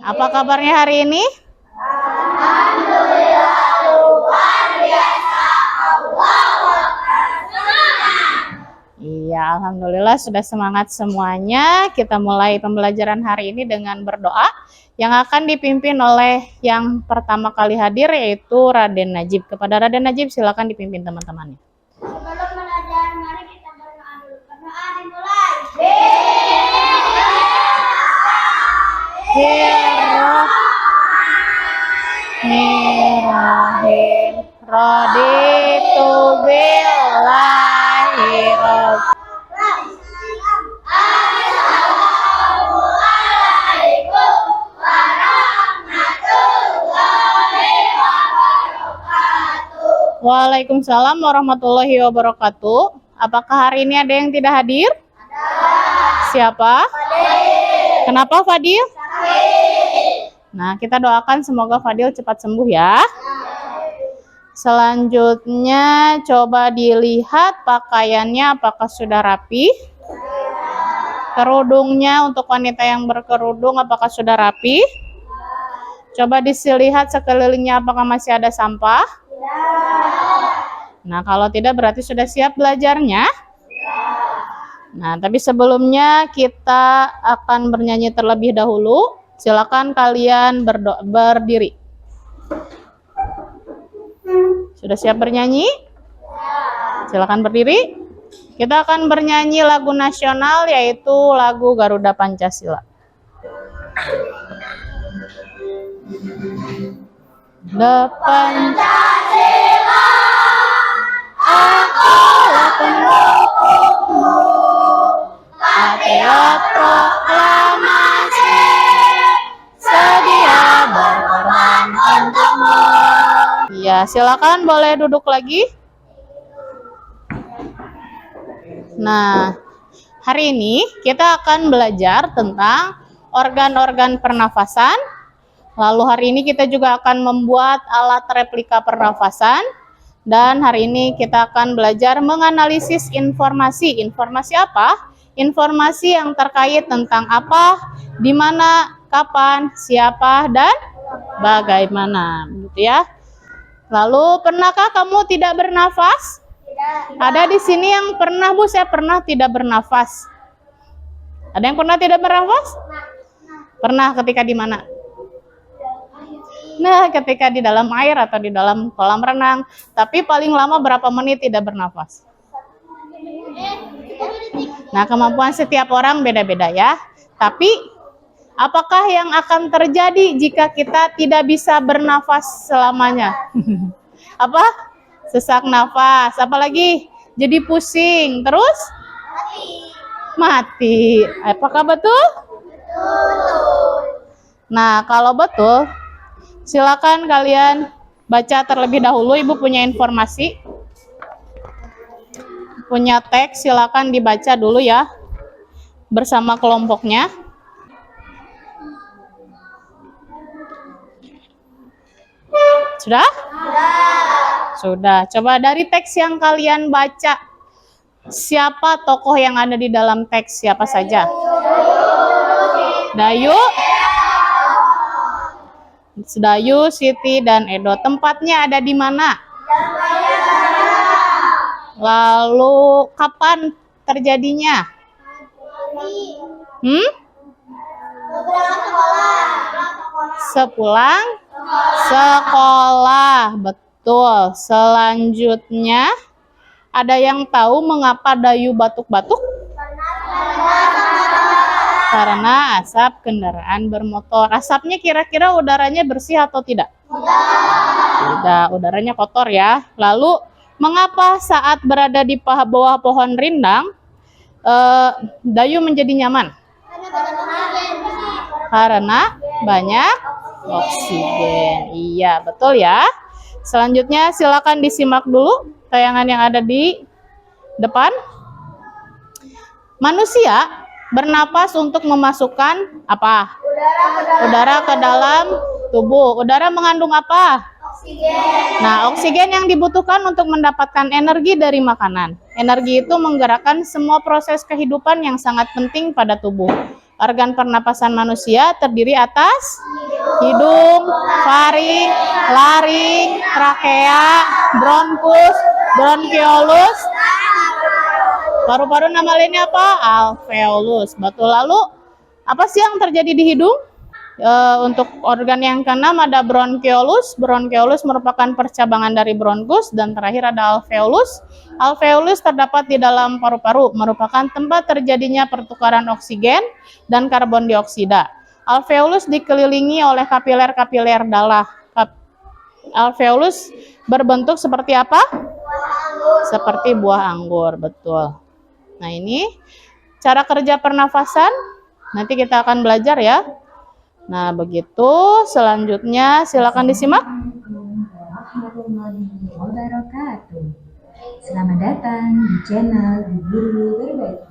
Apa kabarnya hari ini? Alhamdulillah luar biasa. Iya, alhamdulillah sudah semangat semuanya. Kita mulai pembelajaran hari ini dengan berdoa yang akan dipimpin oleh yang pertama kali hadir, yaitu Raden Najib. Kepada Raden Najib silakan dipimpin teman-temannya. Sebelum belajar, mari kita berdoa dulu. Berdoa dimulai. Bismillahirrahmanirrahim. Raditu billahi rabb. Waalaikumsalam warahmatullahi wabarakatuh. Apakah hari ini ada yang tidak hadir? Ada. Siapa? Fadil. Kenapa Fadil? Sakit. Nah, kita doakan semoga Fadil cepat sembuh ya. Selanjutnya coba dilihat pakaiannya apakah sudah rapi. Kerudungnya untuk wanita yang berkerudung apakah sudah rapi? Coba dilihat sekelilingnya apakah masih ada sampah? Nah, kalau tidak berarti sudah siap belajarnya. Nah, tapi sebelumnya kita akan bernyanyi terlebih dahulu. Silakan kalian berdiri. Sudah siap bernyanyi? Silakan berdiri. Kita akan bernyanyi lagu nasional, yaitu lagu Garuda Pancasila. Pancasila, akulah pendukungmu, patriot proklamasi, sedia berkorban untukmu. Ya, silakan boleh duduk lagi. Nah, hari ini kita akan belajar tentang organ-organ pernafasan. Lalu hari ini kita juga akan membuat alat replika pernafasan. Dan hari ini kita akan belajar menganalisis informasi. Informasi apa? Informasi yang terkait tentang apa, di mana, kapan, siapa, dan bagaimana. Begitu ya. Lalu, pernahkah kamu tidak bernafas? Tidak. Ada di sini yang pernah, Bu? Saya pernah tidak bernafas. Ada yang pernah tidak bernafas? Pernah ketika di mana? Nah, ketika di dalam air atau di dalam kolam renang. Tapi paling lama berapa menit tidak bernafas? Nah, kemampuan setiap orang beda-beda ya. Tapi, apakah yang akan terjadi jika kita tidak bisa bernafas selamanya? Apa? Sesak nafas. Apalagi? Jadi pusing. Terus? Mati. Apakah betul? Nah, kalau betul, silakan kalian baca terlebih dahulu. Ibu punya informasi, punya teks, silakan dibaca dulu ya bersama kelompoknya. Sudah? Sudah. Coba dari teks yang kalian baca, siapa tokoh yang ada di dalam teks? Siapa saja? Dayu, Siti, dan Edo. Tempatnya ada di mana? Lalu kapan terjadinya? Sepulang sekolah. Betul. Selanjutnya, ada yang tahu mengapa Dayu batuk-batuk? Karena asap kendaraan bermotor. Asapnya kira-kira udaranya bersih atau tidak? Tidak, udaranya kotor ya. Lalu, mengapa saat berada di bawah pohon rindang, Dayu menjadi nyaman? Karena banyak oksigen. Iya, betul ya. Selanjutnya, silakan disimak dulu tayangan yang ada di depan. Manusia bernapas untuk memasukkan apa? Udara ke dalam tubuh. Udara mengandung apa? Oksigen. Nah, oksigen yang dibutuhkan untuk mendapatkan energi dari makanan. Energi itu menggerakkan semua proses kehidupan yang sangat penting pada tubuh. Organ pernapasan manusia terdiri atas hidung, faring, laring, trakea, bronkus, bronkiolus. Paru-paru nama lainnya apa? Alveolus. Betul. Lalu apa sih yang terjadi di hidung? Untuk organ yang keenam ada bronkiolus. Bronkiolus merupakan percabangan dari bronkus, dan terakhir ada alveolus. Alveolus terdapat di dalam paru-paru, merupakan tempat terjadinya pertukaran oksigen dan karbon dioksida. Alveolus dikelilingi oleh kapiler-kapiler darah. Alveolus berbentuk seperti apa? Seperti buah anggur, betul. Nah, ini cara kerja pernafasan. Nanti kita akan belajar ya. Nah, begitu. Selanjutnya silakan disimak. Selamat datang di channel Guru Berbagi.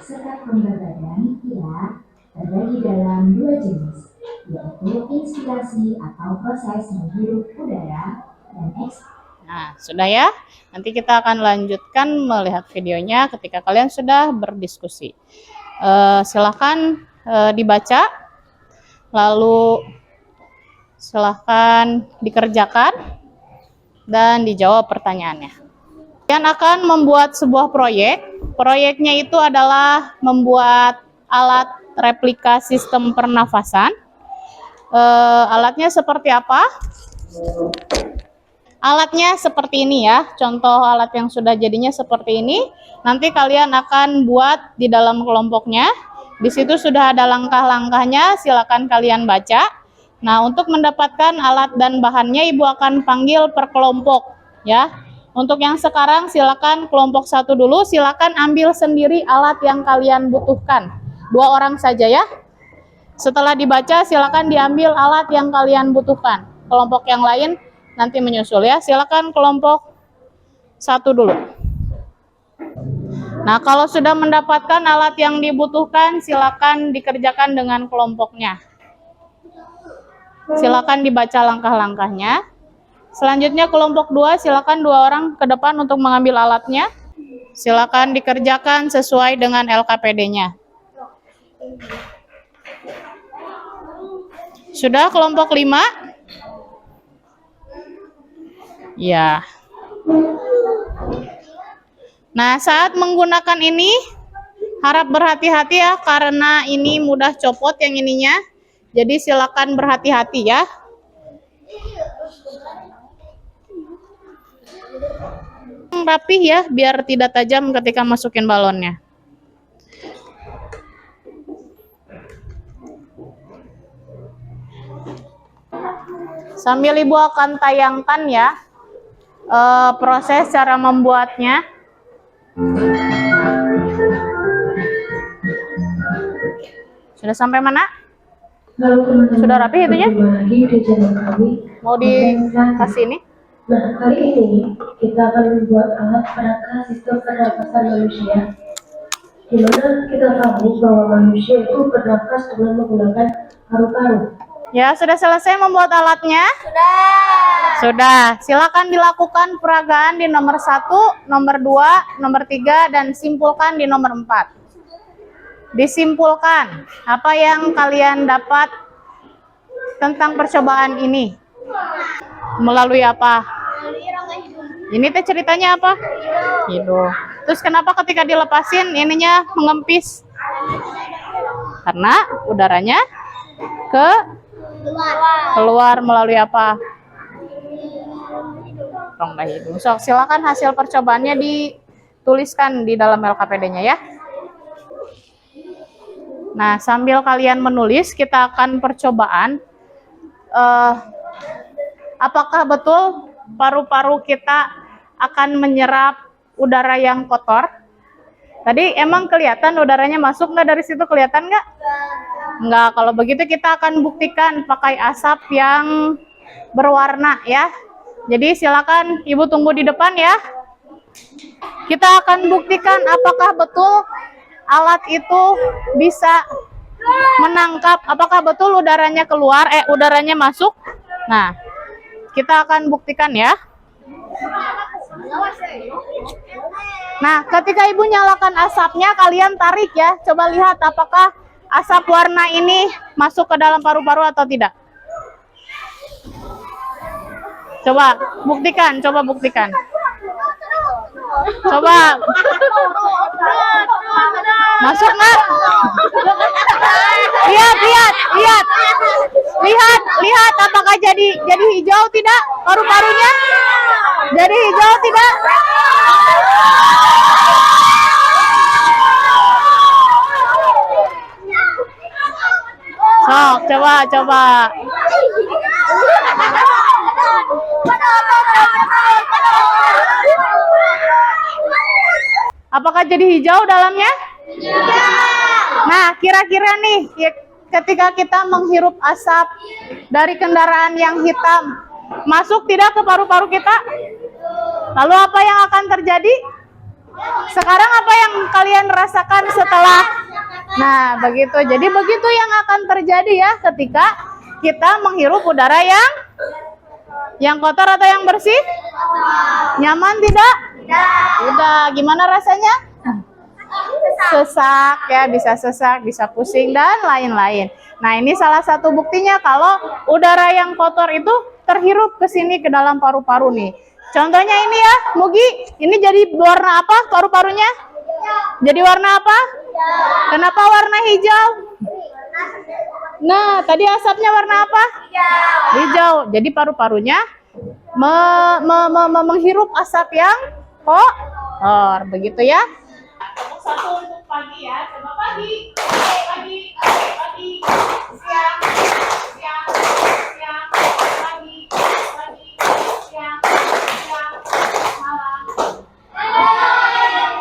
Sekat rongga badan kita terbagi dalam dua jenis, yaitu inspirasi atau proses menghirup udara dan ekspirasi. Nah, sudah ya. Nanti kita akan lanjutkan melihat videonya ketika kalian sudah berdiskusi. Silakan dibaca, lalu silahkan dikerjakan dan dijawab pertanyaannya. Kalian akan membuat sebuah proyek. Proyeknya itu adalah membuat alat replika sistem pernafasan. Alatnya seperti apa? Alatnya seperti ini ya. Contoh alat yang sudah jadinya seperti ini. Nanti kalian akan buat di dalam kelompoknya. Di situ sudah ada langkah-langkahnya, silakan kalian baca. Nah, untuk mendapatkan alat dan bahannya, Ibu akan panggil per kelompok ya. Untuk yang sekarang silakan kelompok 1 dulu, silakan ambil sendiri alat yang kalian butuhkan. 2 orang saja ya. Setelah dibaca, silakan diambil alat yang kalian butuhkan. Kelompok yang lain nanti menyusul ya. Silakan kelompok 1 dulu. Nah, kalau sudah mendapatkan alat yang dibutuhkan, silakan dikerjakan dengan kelompoknya. Silakan dibaca langkah-langkahnya. Selanjutnya kelompok 2, silakan 2 orang ke depan untuk mengambil alatnya. Silakan dikerjakan sesuai dengan LKPD-nya. Sudah kelompok 5? Ya. Nah, saat menggunakan ini harap berhati-hati ya, karena ini mudah copot yang ininya. Jadi silakan berhati-hati ya. Rapih ya, biar tidak tajam ketika masukin balonnya. Sambil Ibu akan tayangkan ya proses cara membuatnya. Sudah sampai mana? Sudah rapi itunya? Mau dikasih ini? Nah, kali ini kita akan membuat alat perangkat sistem pernapasan manusia. Di mana kita tahu bahwa manusia itu bernafas dengan menggunakan paru-paru. Ya, sudah selesai membuat alatnya? Sudah. Silakan dilakukan peragaan di nomor 1, nomor 2, nomor 3, dan simpulkan di nomor 4. Disimpulkan apa yang kalian dapat tentang percobaan ini. Melalui apa? Ini teh ceritanya apa? Hidung. Terus kenapa ketika dilepasin ininya mengempis? Karena udaranya keluar melalui apa? Rongga hidung. So, silakan hasil percobaannya dituliskan di dalam LKPD-nya ya. Nah, sambil kalian menulis, kita akan percobaan. Apakah betul paru-paru kita akan menyerap udara yang kotor? Tadi emang kelihatan udaranya masuk nggak dari situ, kelihatan nggak? Nggak. Kalau begitu kita akan buktikan pakai asap yang berwarna ya. Jadi silakan Ibu tunggu di depan ya. Kita akan buktikan apakah betul alat itu bisa menangkap, apakah betul udaranya keluar, udaranya masuk. Nah, kita akan buktikan ya. Nah, ketika ibu nyalakan asapnya, kalian tarik ya. Coba lihat apakah asap warna ini masuk ke dalam paru-paru atau tidak. Coba buktikan, coba buktikan. Coba. Masuk nggak? Lihat, lihat, lihat. Lihat, lihat apakah jadi hijau tidak paru-parunya? Jadi hijau tidak? Sok, coba. Apakah jadi hijau dalamnya? Nah, kira-kira nih, ketika kita menghirup asap dari kendaraan yang hitam, masuk tidak ke paru-paru kita? Lalu apa yang akan terjadi? Sekarang apa yang kalian rasakan setelah? Nah, begitu. Jadi begitu yang akan terjadi ya ketika kita menghirup udara yang kotor atau yang bersih? Nyaman tidak? Udah, gimana rasanya? Sesak ya, bisa sesak, bisa pusing dan lain-lain. Nah, ini salah satu buktinya kalau udara yang kotor itu terhirup ke sini ke dalam paru-paru nih. Contohnya ini ya, Mugi, ini jadi warna apa paru-parunya? Jadi warna apa? Kenapa warna hijau? Nah, tadi asapnya warna apa? Hijau. Jadi paru-parunya menghirup asap yang kotor, begitu ya. Tepuk satu untuk pagi ya. Coba pagi, siang, pagi, siang, malam.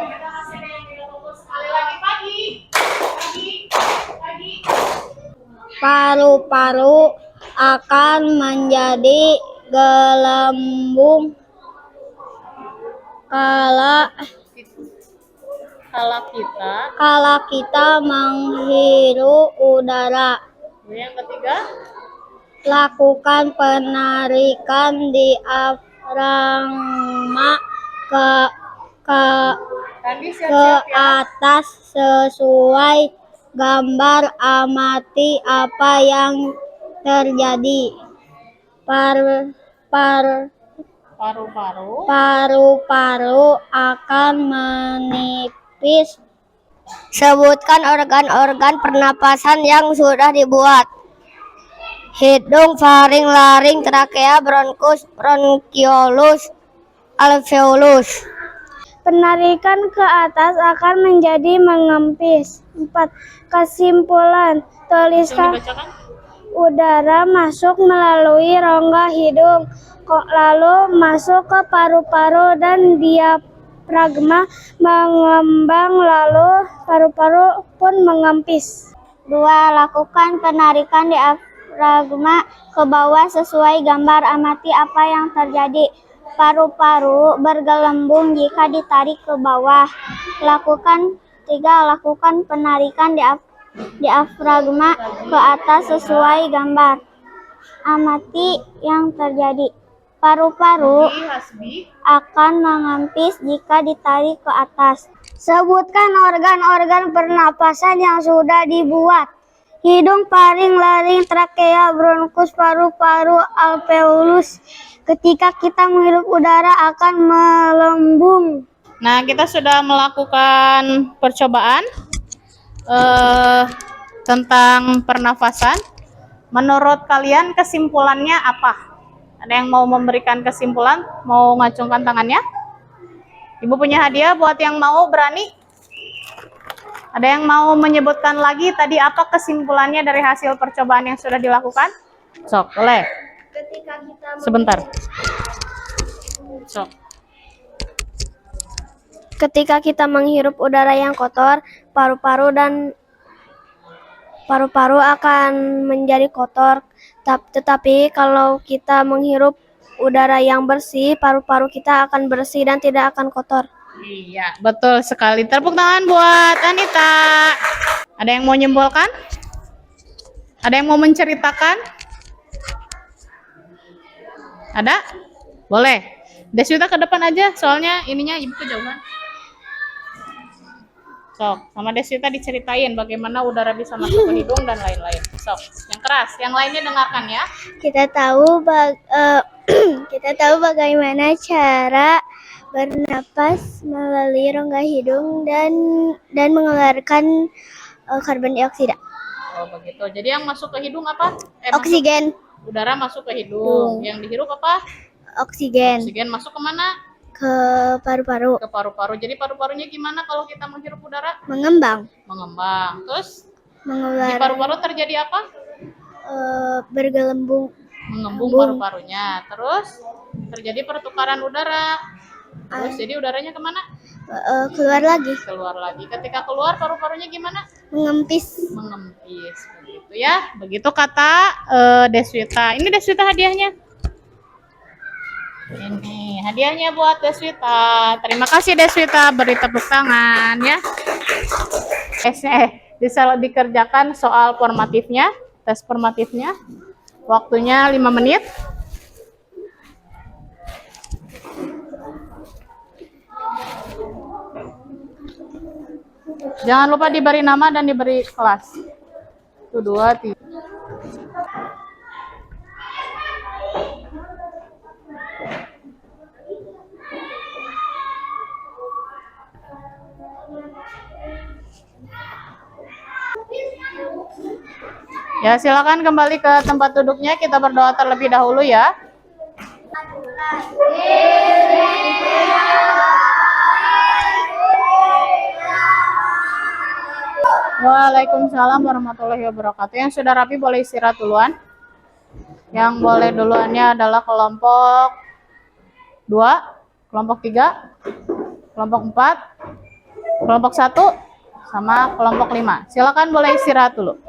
Kita masih ada yang tidak fokus. Sekali lagi pagi. Paru-paru akan menjadi gelembung kala kita menghirup udara. Yang ketiga, Lakukan penarikan diafragma ke tadi ke siap-siap ya. atas sesuai gambar. Amati apa yang terjadi. Paru-paru akan menipis. Sebutkan organ-organ pernapasan yang sudah dibuat. Hidung, faring, laring, trakea, bronkus, bronkiolus, alveolus. Penarikan ke atas akan menjadi mengempis. 4. Kesimpulan. Tuliskan. Udara masuk melalui rongga hidung, lalu masuk ke paru-paru dan diafragma mengembang, lalu paru-paru pun mengempis. 2. Lakukan penarikan diafragma ke bawah sesuai gambar. Amati apa yang terjadi. Paru-paru bergelembung jika ditarik ke bawah. 3. Lakukan penarikan diafragma ke atas sesuai gambar. Amati yang terjadi. Paru-paru akan mengempis jika ditarik ke atas. Sebutkan organ-organ pernapasan yang sudah dibuat. Hidung, faring, laring, trakea, bronkus, paru-paru, alveolus. Ketika kita menghirup udara akan melembung. Nah, kita sudah melakukan percobaan tentang pernafasan. Menurut kalian kesimpulannya apa? Ada yang mau memberikan kesimpulan? Mau ngacungkan tangannya? Ibu punya hadiah buat yang mau, berani? Ada yang mau menyebutkan lagi tadi apa kesimpulannya dari hasil percobaan yang sudah dilakukan? Sok, boleh. Sebentar. Sok. Ketika kita menghirup udara yang kotor, paru-paru akan menjadi kotor. Tetapi kalau kita menghirup udara yang bersih, paru-paru kita akan bersih dan tidak akan kotor. Iya, betul sekali. Tepuk tangan buat Anita. Ada yang mau nyimpulkan? Ada yang mau menceritakan? Ada? Boleh. Deswita ke depan aja, soalnya ininya ibu kejauhan. Sok, sama Deswita diceritain bagaimana udara bisa masuk ke hidung dan lain-lain. Sok, yang keras, yang lainnya dengarkan ya. Kita tahu kita tahu bagaimana cara bernapas melalui rongga hidung dan mengeluarkan karbon dioksida. Oh begitu. Jadi yang masuk ke hidung apa? Oksigen. Udara masuk ke hidung. Yang dihirup apa? Oksigen Oksigen masuk kemana? ke paru-paru. Ke paru-paru. Jadi paru-parunya gimana kalau kita menghirup udara? Mengembang. Mengembang. Terus di Mengeluarkan paru-paru terjadi apa? bergelembung. Mengembung paru-parunya. Terus terjadi pertukaran udara. Terus jadi udaranya kemana? Keluar lagi. Keluar lagi. Ketika keluar paru-parunya gimana? Mengempis. Mengempis. Begitu ya. Begitu kata Deswita. Ini Deswita hadiahnya. Ini hadiahnya buat Deswita. Terima kasih Deswita. Beri tepuk tangan ya. Bisa dikerjakan soal formatifnya, tes formatifnya. Waktunya 5 menit. Jangan lupa diberi nama dan diberi kelas. 1, 2, 3. Ya, silakan kembali ke tempat duduknya. Kita berdoa terlebih dahulu ya. Waalaikumsalam warahmatullahi wabarakatuh. Yang sudah rapi boleh istirahat duluan. Yang boleh duluannya adalah kelompok 2, kelompok 3, kelompok 4, kelompok 1, sama kelompok 5. Silakan boleh istirahat dulu.